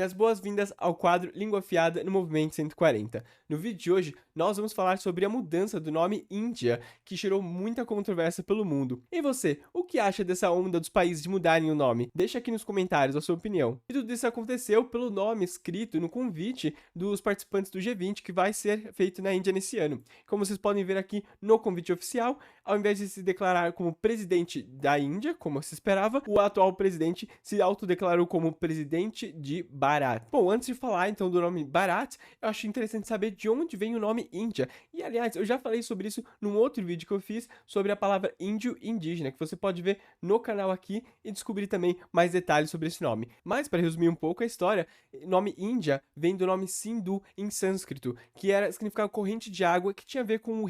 As boas-vindas ao quadro Língua Afiada no Movimento 140. No vídeo de hoje, nós vamos falar sobre a mudança do nome Índia, que gerou muita controvérsia pelo mundo. E você, o que acha dessa onda dos países de mudarem o nome? Deixa aqui nos comentários a sua opinião. E tudo isso aconteceu pelo nome escrito no convite dos participantes do G20, que vai ser feito na Índia nesse ano. Como vocês podem ver aqui no convite oficial, ao invés de se declarar como presidente da Índia, como se esperava, o atual presidente se autodeclarou como presidente de Bharat. Bom, antes de falar então do nome Bharat, eu acho interessante saber de onde vem o nome Índia. E aliás, eu já falei sobre isso num outro vídeo que eu fiz sobre a palavra índio indígena, que você pode ver no canal aqui e descobrir também mais detalhes sobre esse nome. Mas para resumir um pouco a história, o nome Índia vem do nome Sindhu em sânscrito, que era significar corrente de água que tinha a ver com o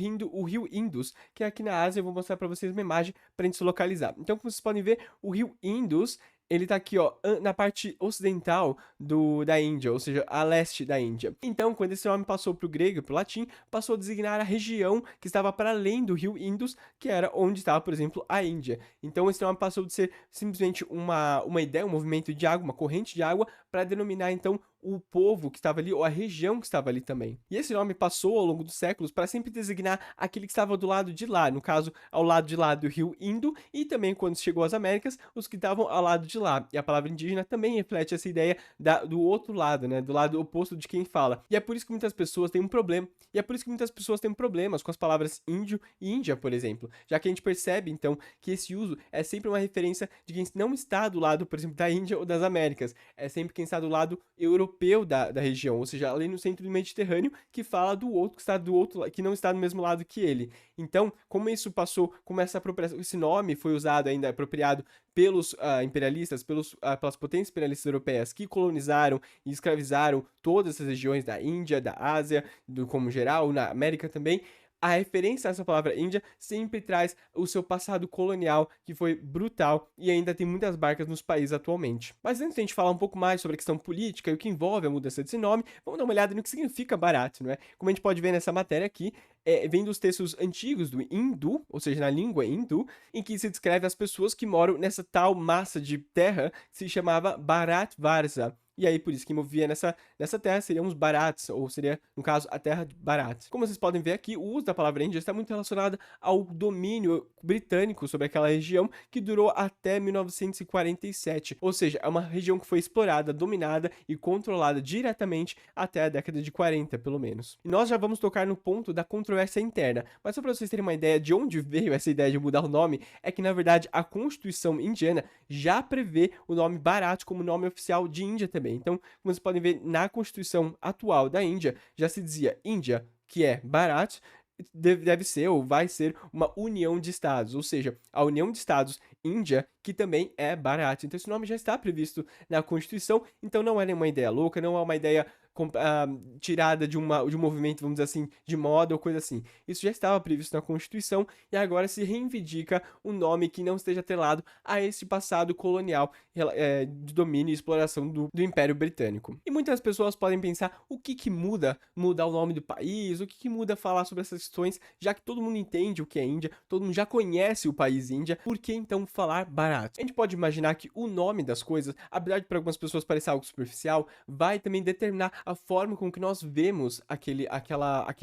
rio Indus, que é aqui na Ásia. Eu vou mostrar para vocês uma imagem para a gente se localizar. Então, como vocês podem ver, o rio Indus ele tá aqui, ó, na parte ocidental da Índia, ou seja, a leste da Índia. Então, quando esse nome passou para o grego e para o latim, passou a designar a região que estava para além do rio Indus, que era onde estava, por exemplo, a Índia. Então, esse nome passou de ser simplesmente uma ideia, um movimento de água, uma corrente de água, para denominar, então, o povo que estava ali, ou a região que estava ali também. E esse nome passou ao longo dos séculos para sempre designar aquele que estava do lado de lá, no caso, ao lado de lá do rio Indo, e também, quando chegou às Américas, os que estavam ao lado de lá. E a palavra indígena também reflete essa ideia do outro lado, né, do lado oposto de quem fala. E é por isso que muitas pessoas têm um problema, e é por isso que muitas pessoas têm problemas com as palavras índio e índia, por exemplo, já que a gente percebe, então, que esse uso é sempre uma referência de quem não está do lado, por exemplo, da Índia ou das Américas, é sempre quem está do lado europeu da região, ou seja, ali no centro do Mediterrâneo, que fala do outro que está do outro, que não está do mesmo lado que ele. Então, como isso passou, como essa apropriação, esse nome foi usado ainda, apropriado pelos imperialistas, pelas potências imperialistas europeias que colonizaram e escravizaram todas essas regiões da Índia, da Ásia, como geral, na América também, a referência a essa palavra Índia sempre traz o seu passado colonial, que foi brutal e ainda tem muitas marcas nos países atualmente. Mas antes de a gente falar um pouco mais sobre a questão política e o que envolve a mudança desse nome, vamos dar uma olhada no que significa Bharat, não é? Como a gente pode ver nessa matéria aqui, vem dos textos antigos do hindu, ou seja, na língua hindu, em que se descreve as pessoas que moram nessa tal massa de terra que se chamava Bharatvarsa. E aí, por isso, quem movia nessa terra seriam os Bharats, ou seria, no caso, a terra de Bharat. Como vocês podem ver aqui, o uso da palavra Índia está muito relacionado ao domínio britânico sobre aquela região, que durou até 1947. Ou seja, é uma região que foi explorada, dominada e controlada diretamente até a década de 40, pelo menos. E nós já vamos tocar no ponto da controvérsia interna, mas só para vocês terem uma ideia de onde veio essa ideia de mudar o nome, é que, na verdade, a Constituição indiana já prevê o nome Bharat como nome oficial de Índia também. Então, como vocês podem ver, na Constituição atual da Índia, já se dizia Índia, que é Bharat, deve ser ou vai ser uma união de estados, ou seja, a união de estados Índia, que também é Bharat. Então esse nome já está previsto na Constituição, então não é nenhuma ideia louca, não é uma ideia tirada de um movimento, vamos dizer assim, de moda ou coisa assim. Isso já estava previsto na Constituição e agora se reivindica um nome que não esteja atrelado a esse passado colonial de domínio e exploração do Império Britânico. E muitas pessoas podem pensar o que muda mudar o nome do país, o que muda falar sobre essas questões, já que todo mundo entende o que é Índia, todo mundo já conhece o país Índia, por que então falar barato? A gente pode imaginar que o nome das coisas, apesar de para algumas pessoas parecer algo superficial, vai também determinar a forma com que nós vemos aquele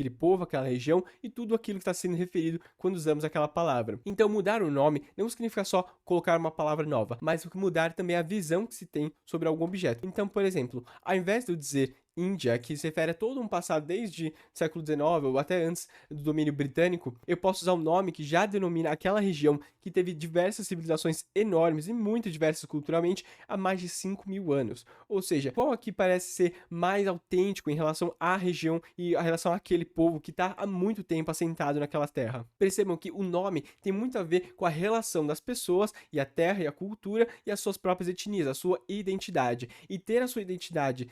povo, aquela região e tudo aquilo que está sendo referido quando usamos aquela palavra. Então, mudar o nome não significa só colocar uma palavra nova, mas mudar também a visão que se tem sobre algum objeto. Então, por exemplo, ao invés de eu dizer Índia, que se refere a todo um passado desde o século XIX ou até antes do domínio britânico, eu posso usar um nome que já denomina aquela região que teve diversas civilizações enormes e muito diversas culturalmente há mais de 5.000 anos. Ou seja, qual aqui parece ser mais autêntico em relação à região e a relação àquele povo que está há muito tempo assentado naquela terra? Percebam que o nome tem muito a ver com a relação das pessoas e a terra e a cultura e as suas próprias etnias, a sua identidade. E ter a sua identidade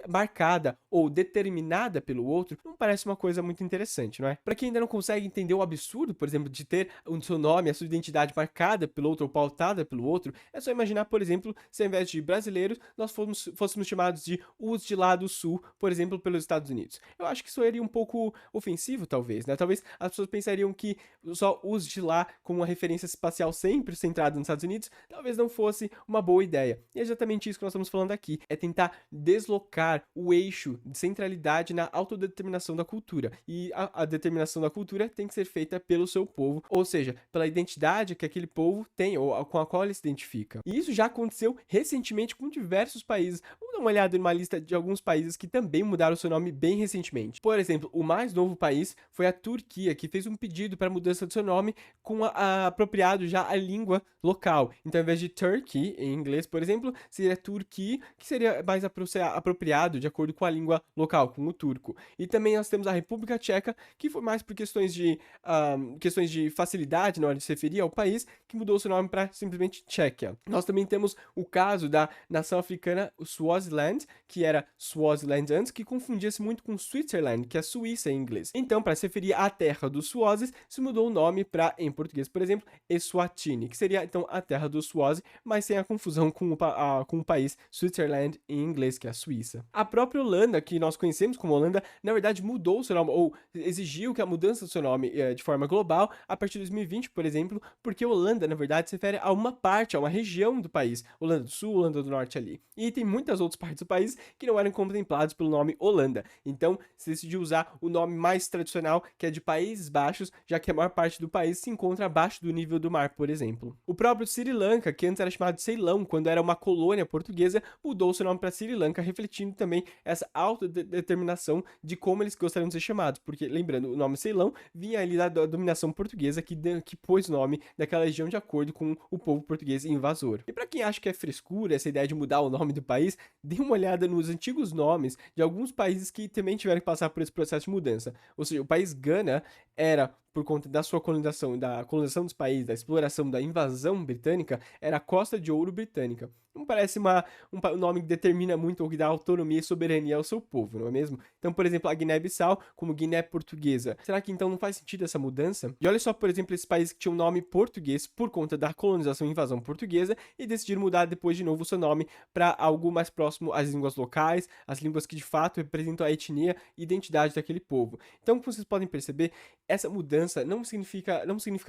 marcada marcada ou determinada pelo outro, não parece uma coisa muito interessante, não é? Para quem ainda não consegue entender o absurdo, por exemplo, de ter o seu nome, a sua identidade marcada pelo outro ou pautada pelo outro, é só imaginar, por exemplo, se ao invés de brasileiros, nós fôssemos chamados de os de lá do sul, por exemplo, pelos Estados Unidos. Eu acho que isso seria um pouco ofensivo, talvez, né? Talvez as pessoas pensariam que só os de lá, com uma referência espacial sempre centrada nos Estados Unidos, talvez não fosse uma boa ideia. E é exatamente isso que nós estamos falando aqui, é tentar deslocar o eixo de centralidade na autodeterminação da cultura. E a determinação da cultura tem que ser feita pelo seu povo, ou seja, pela identidade que aquele povo tem ou com a qual ele se identifica. E isso já aconteceu recentemente com diversos países. Vamos dar uma olhada em uma lista de alguns países que também mudaram seu nome bem recentemente. Por exemplo, o mais novo país foi a Turquia, que fez um pedido para mudança do seu nome com apropriado já a língua local. Então, ao invés de Turkey, em inglês, por exemplo, seria Turki, que seria mais apropriado de acordo com a língua local, com o turco. E também nós temos a República Tcheca, que foi mais por questões de facilidade na hora de se referir ao país, que mudou seu nome para simplesmente Tchequia. Nós também temos o caso da nação africana Swaziland, que era Swaziland antes, que confundia-se muito com Switzerland, que é Suíça em inglês. Então, para se referir à terra dos Swazis, se mudou o nome para, em português, por exemplo, Eswatini, que seria então a terra dos Swazi, mas sem a confusão com o país Switzerland em inglês, que é a Suíça. A própria Holanda, que nós conhecemos como Holanda, na verdade mudou o seu nome, ou exigiu que a mudança do seu nome de forma global a partir de 2020, por exemplo, porque Holanda, na verdade, se refere a uma parte, a uma região do país, Holanda do Sul, Holanda do Norte ali. E tem muitas outras partes do país que não eram contempladas pelo nome Holanda. Então, se decidiu usar o nome mais tradicional, que é de Países Baixos, já que a maior parte do país se encontra abaixo do nível do mar, por exemplo. O próprio Sri Lanka, que antes era chamado de Ceilão, quando era uma colônia portuguesa, mudou seu nome para Sri Lanka, refletindo também essa autodeterminação de como eles gostariam de ser chamados, porque, lembrando, o nome Ceilão vinha ali da dominação portuguesa que pôs o nome daquela região de acordo com o povo português invasor. E para quem acha que é frescura essa ideia de mudar o nome do país, dê uma olhada nos antigos nomes de alguns países que também tiveram que passar por esse processo de mudança. Ou seja, o país Gana era, por conta da sua colonização, da colonização dos países, da exploração, da invasão britânica, era a Costa de Ouro Britânica. Não parece um nome que determina muito ou que dá autonomia e soberania ao seu povo, não é mesmo? Então, por exemplo, a Guiné-Bissau como Guiné Portuguesa. Será que então não faz sentido essa mudança? E olha só, por exemplo, esses países que tinham nome português por conta da colonização e invasão portuguesa e decidiram mudar depois de novo o seu nome para algo mais próximo às línguas locais, as línguas que de fato representam a etnia e identidade daquele povo. Então, como vocês podem perceber, essa mudança não significa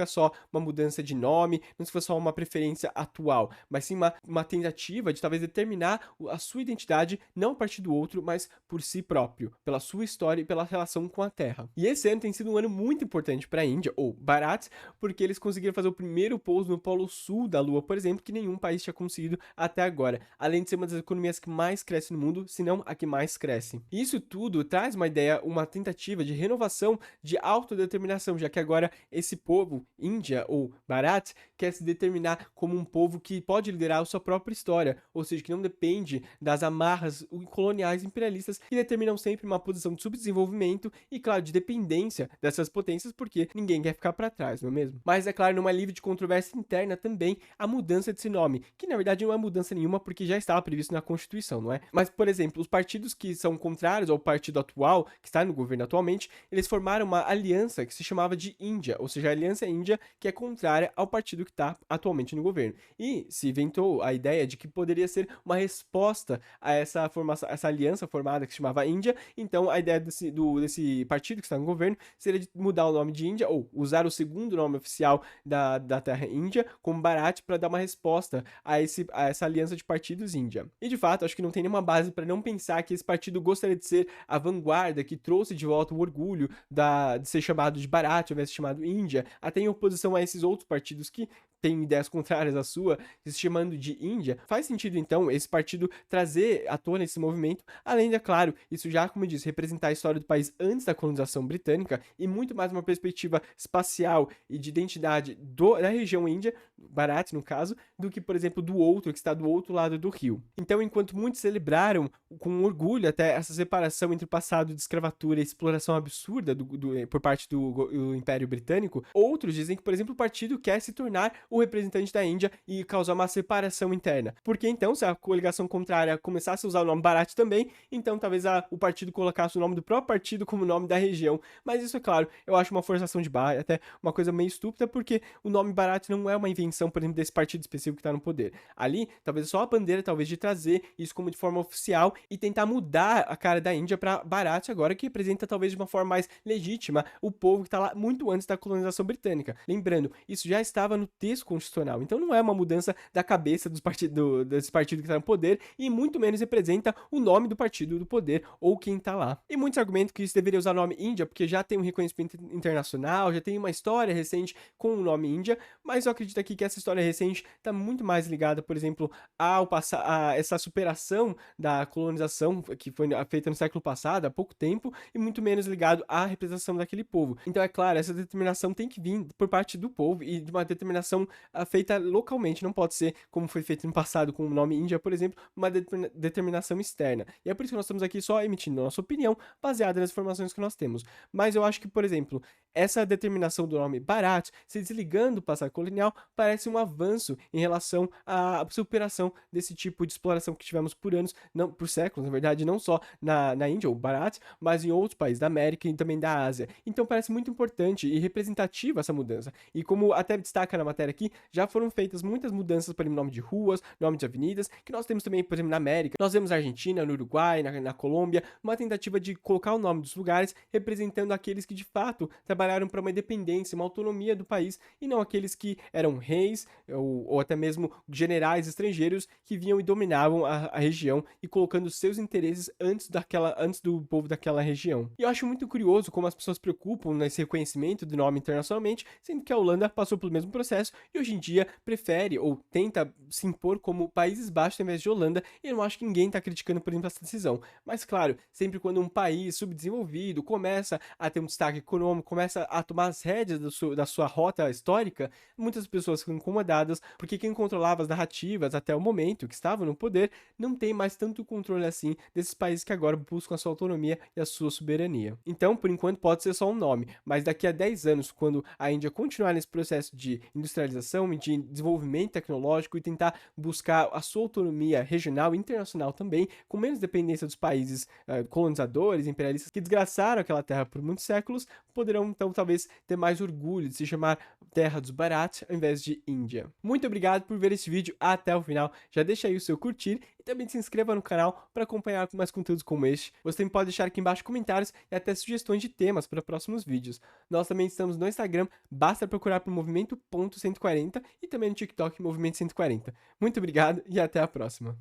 só uma mudança de nome, não significa só uma preferência atual, mas sim uma tentativa de talvez determinar a sua identidade não a partir do outro, mas por si próprio, pela sua história e pela relação com a Terra. E esse ano tem sido um ano muito importante para a Índia, ou Bharat, porque eles conseguiram fazer o primeiro pouso no Polo Sul da Lua, por exemplo, que nenhum país tinha conseguido até agora, além de ser uma das economias que mais cresce no mundo, se não a que mais cresce. E isso tudo traz uma ideia, uma tentativa de renovação, de autodeterminação, já que agora esse povo, Índia ou Bharat, quer se determinar como um povo que pode liderar a sua própria história, ou seja, que não depende das amarras coloniais imperialistas que determinam sempre uma posição de subdesenvolvimento e, claro, de dependência dessas potências, porque ninguém quer ficar para trás, não é mesmo? Mas, é claro, numa livre de controvérsia interna também, a mudança desse nome, que na verdade não é mudança nenhuma, porque já estava previsto na Constituição, não é? Mas, por exemplo, os partidos que são contrários ao partido atual, que está no governo atualmente, eles formaram uma aliança que se chamava de Índia, ou seja, a Aliança Índia, que é contrária ao partido que está atualmente no governo. E se inventou a ideia de que poderia ser uma resposta a essa formação, essa aliança formada que se chamava Índia. Então, a ideia desse partido que está no governo seria de mudar o nome de Índia, ou usar o segundo nome oficial da terra Índia, como Bharat, para dar uma resposta a essa aliança de partidos Índia. E, de fato, acho que não tem nenhuma base para não pensar que esse partido gostaria de ser a vanguarda que trouxe de volta o orgulho de ser chamado de Bharat, ao invés de ser chamado Índia, até em oposição a esses outros partidos que têm ideias contrárias à sua, se chamando de Índia. Faz sentido, então, esse partido trazer à tona esse movimento, além de, é claro, isso já, como eu disse, representar a história do país antes da colonização britânica e muito mais uma perspectiva espacial e de identidade da região índia, Bharat no caso, do que, por exemplo, do outro, que está do outro lado do rio. Então, enquanto muitos celebraram com orgulho até essa separação entre o passado de escravatura e exploração absurda por parte do Império Britânico, outros dizem que, por exemplo, o partido quer se tornar o representante da Índia e causar uma separação interna. Porque então, se a coligação contrária começasse a usar o nome Bharat também, então talvez o partido colocasse o nome do próprio partido como nome da região. Mas isso, é claro, eu acho uma forçação de barra, até uma coisa meio estúpida, porque o nome Bharat não é uma invenção, por exemplo, desse partido específico que está no poder. Ali, talvez só a bandeira, talvez de trazer isso como de forma oficial e tentar mudar a cara da Índia para Bharat agora, que representa talvez de uma forma mais legítima o povo que está lá muito antes da colonização britânica. Lembrando, isso já estava no texto constitucional, então não é uma mudança da cabeça desse partido que está no poder e muito menos representa o nome do partido do poder ou quem está lá. E muitos argumentam que isso deveria usar o nome Índia porque já tem um reconhecimento internacional, já tem uma história recente com o nome Índia, mas eu acredito aqui que essa história recente está muito mais ligada, por exemplo, a essa superação da colonização que foi feita no século passado, há pouco tempo, e muito menos ligado à representação daquele povo. Então, é claro, essa determinação tem que vir por parte do povo e de uma determinação feita localmente, não pode ser como foi feito no passado com o nome Índia, por exemplo, uma determinação externa. E é por isso que nós estamos aqui só emitindo a nossa opinião baseada nas informações que nós temos. Mas eu acho que, por exemplo, essa determinação do nome Bharat, se desligando do passado colonial, parece um avanço em relação à superação desse tipo de exploração que tivemos por anos, não por séculos, na verdade, não só na Índia, ou Bharat, mas em outros países da América e também da Ásia. Então parece muito importante e representativa essa mudança. E como até destaca na matéria aqui, já foram feitas muitas mudanças para o nome de ruas, nome de avenidas, que nós temos também, por exemplo, na América. Nós vemos na Argentina, no Uruguai, na Colômbia, uma tentativa de colocar o nome dos lugares representando aqueles que de fato trabalharam para uma independência, uma autonomia do país, e não aqueles que eram reis ou até mesmo generais estrangeiros que vinham e dominavam a região e colocando seus interesses antes do povo daquela região. E eu acho muito curioso como as pessoas se preocupam nesse reconhecimento do nome internacionalmente, sendo que a Holanda passou pelo mesmo processo e hoje em dia prefere ou tenta se impor como Países Baixos ao invés de Holanda, e eu não acho que ninguém está criticando, por exemplo, essa decisão. Mas claro, sempre quando um país subdesenvolvido começa a ter um destaque econômico, começa a tomar as rédeas da sua rota histórica, muitas pessoas ficam incomodadas porque quem controlava as narrativas até o momento que estavam no poder não tem mais tanto controle assim desses países que agora buscam a sua autonomia e a sua soberania. Então, por enquanto, pode ser só um nome, mas daqui a 10 anos, quando a Índia continuar nesse processo de industrialização e de desenvolvimento tecnológico e tentar buscar a sua autonomia regional e internacional também, com menos dependência dos países colonizadores, imperialistas que desgraçaram aquela terra por muitos séculos, poderão então talvez ter mais orgulho de se chamar Terra dos Bharat ao invés de Índia. Muito obrigado por ver esse vídeo até o final. Já deixa aí o seu curtir e também se inscreva no canal para acompanhar mais conteúdos como este. Você também pode deixar aqui embaixo comentários e até sugestões de temas para próximos vídeos. Nós também estamos no Instagram, basta procurar por movimento.140 e também no TikTok Movimento 140. Muito obrigado e até a próxima.